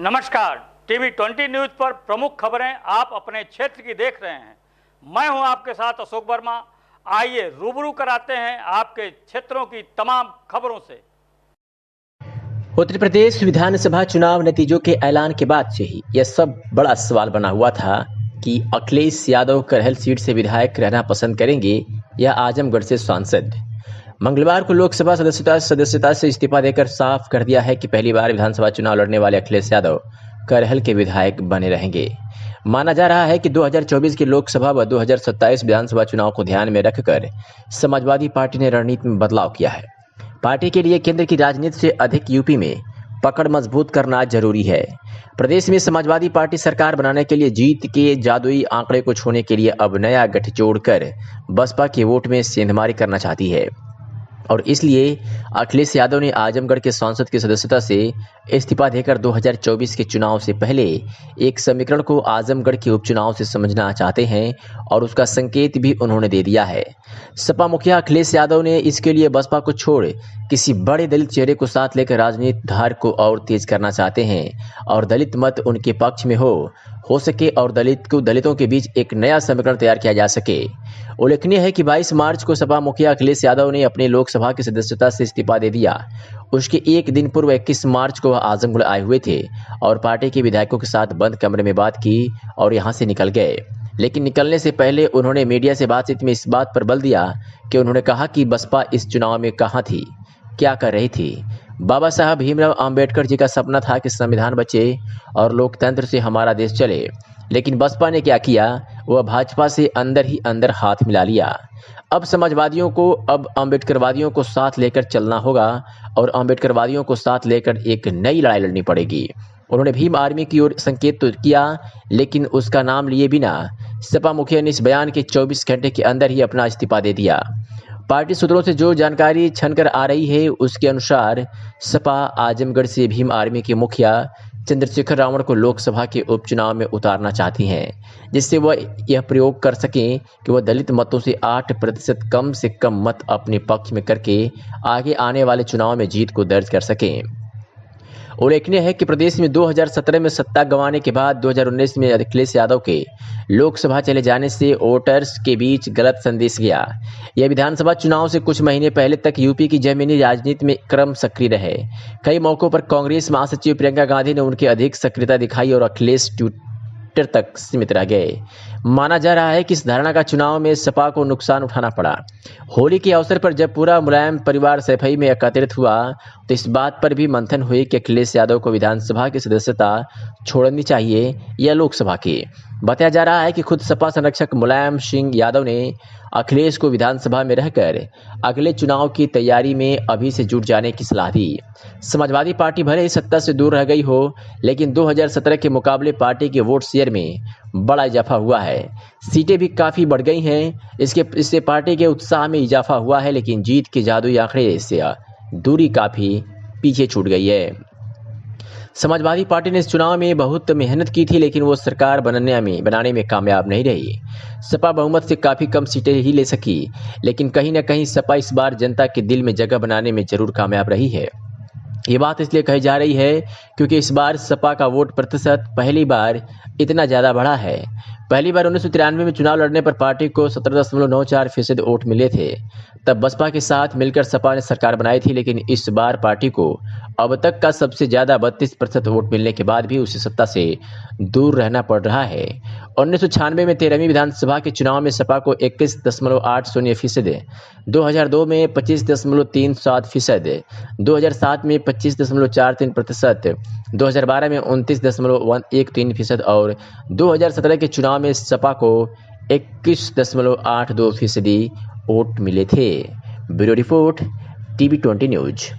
नमस्कार, TV 20 news पर प्रमुख खबरें आप अपने क्षेत्र की देख रहे हैं। मैं हूं आपके साथ अशोक वर्मा। आइए रूबरू कराते हैं आपके क्षेत्रों की तमाम खबरों से। उत्तर प्रदेश विधानसभा चुनाव नतीजों के ऐलान के बाद से ही यह सब बड़ा सवाल बना हुआ था कि अखिलेश यादव करहल सीट से विधायक रहना पसंद करेंगे या आजमगढ़ से सांसद। मंगलवार को लोकसभा सदस्यता से इस्तीफा देकर साफ कर दिया है कि पहली बार विधानसभा चुनाव लड़ने वाले अखिलेश यादव करहल के विधायक बने रहेंगे। माना जा रहा है कि 2024 के लोकसभा व 2027 विधानसभा चुनाव को ध्यान में रखकर समाजवादी पार्टी ने रणनीति में बदलाव किया है। पार्टी के लिए केंद्र की राजनीति से अधिक यूपी में पकड़ मजबूत करना जरूरी है। प्रदेश में समाजवादी पार्टी सरकार बनाने के लिए जीत के जादुई आंकड़े को छूने के लिए अब नया गठजोड़ कर बसपा के वोट में सेंधमारी करना चाहती है और इसलिए अखिलेश यादव ने आजमगढ़ के सांसद की सदस्यता से इस्तीफा देकर 2024 के चुनाव से पहले एक समीकरण को आजमगढ़ के उपचुनाव से समझना चाहते हैं और उसका संकेत भी उन्होंने दे दिया है। सपा मुखिया अखिलेश यादव ने इसके लिए बसपा को छोड़ किसी बड़े दलित चेहरे को साथ लेकर राजनीतिक धार को और तेज करना चाहते हैं और दलित मत उनके पक्ष में हो सके और दलितों के बीच एक नया समीकरण तैयार किया जा सके। उल्लेखनीय है कि 22 मार्च को सपा मुखिया अखिलेश यादव ने अपनी लोकसभा की सदस्यता से इस्तीफा दे दिया। उसके एक दिन पूर्व 21 मार्च को आजमगढ़ आए हुए थे और पार्टी के विधायकों के साथ बंद कमरे में बात की और यहां से निकल गए। लेकिन निकलने से पहले उन्होंने मीडिया से बातचीत में इस बात पर बल दिया कि उन्होंने कहा कि बसपा इस चुनाव में कहां थी, क्या कर रही थी। बाबा साहब भीमराव अंबेडकर जी का सपना था कि संविधान बचे और लोकतंत्र से हमारा देश चले, लेकिन बसपा ने क्या किया, वह भाजपा से अंदर ही अंदर हाथ मिला लिया। अब समाजवादियों को अब अंबेडकरवादियों को साथ लेकर चलना होगा और अंबेडकरवादियों को साथ लेकर एक नई लड़ाई लड़नी पड़ेगी। उन्होंने भीम आर्मी की ओर संकेत तो किया, लेकिन उसका नाम लिए बिना सपा मुखिया ने इस बयान के 24 घंटे के अंदर ही अपना इस्तीफा दे दिया। पार्टी सूत्रों से जो जानकारी छनकर आ रही है उसके अनुसार सपा आजमगढ़ से भीम आर्मी के मुखिया चंद्रशेखर रावण को लोकसभा के उपचुनाव में उतारना चाहती हैं, जिससे वह यह प्रयोग कर सकें कि वह दलित मतों से 8% कम से कम मत अपने पक्ष में करके आगे आने वाले चुनाव में जीत को दर्ज कर सकें। उल्लेखनीय है कि प्रदेश में 2017 में सत्ता गंवाने के बाद 2019 में अखिलेश यादव के लोकसभा चले जाने से वोटर्स के बीच गलत संदेश गया। यह विधानसभा चुनाव से कुछ महीने पहले तक यूपी की जमीनी राजनीति में क्रम सक्रिय रहे। कई मौकों पर कांग्रेस महासचिव प्रियंका गांधी ने उनकी अधिक सक्रियता दिखाई और अखिलेश ट्विटर तक सीमित रह गए। माना जा रहा है कि इस धारणा का चुनाव में सपा को नुकसान उठाना पड़ा। होली के अवसर पर जब पूरा मुलायम परिवार सफाई में एकत्रित हुआ तो इस बात पर भी मंथन हुए कि अखिलेश यादव को विधानसभा की सदस्यता छोड़नी चाहिए या लोकसभा की। बताया जा रहा है कि खुद सपा संरक्षक मुलायम सिंह यादव ने अखिलेश को विधानसभा में रहकर अगले चुनाव की तैयारी में अभी से जुट जाने की सलाह दी। समाजवादी पार्टी भले ही सत्ता से दूर रह गई हो, लेकिन 2017 के मुकाबले पार्टी के वोट शेयर में बड़ा इजाफा हुआ है। सीटें भी काफ़ी बढ़ गई हैं। इससे पार्टी के उत्साह में इजाफा हुआ है, लेकिन जीत के जादुई आंकड़े से दूरी काफ़ी पीछे छूट गई है। समाजवादी पार्टी ने इस चुनाव में बहुत मेहनत की थी, लेकिन वो सरकार बनाने में कामयाब नहीं रही। सपा बहुमत से काफ़ी कम सीटें ही ले सकी, लेकिन कहीं ना कहीं सपा इस बार जनता के दिल में जगह बनाने में जरूर कामयाब रही है। ये बात इसलिए कही जा रही है क्योंकि इस बार सपा का वोट प्रतिशत पहली बार इतना ज़्यादा बढ़ा है। पहली बार 1993 में चुनाव लड़ने पर पार्टी को 17.94% वोट मिले थे। तब बसपा के साथ मिलकर सपा ने सरकार बनाई थी, लेकिन इस बार पार्टी को अब तक का सबसे ज़्यादा 32% वोट मिलने के बाद भी उसे सत्ता से दूर रहना पड़ रहा है। 1996 में 13वीं विधानसभा के चुनाव में सपा को 21.80%, 2002 में 25.37%, 2007 में 25.43%, 2012 में 29.13% और 2017 के चुनाव में सपा को 21.82% वोट मिले थे। Bureau report, TV 20 news.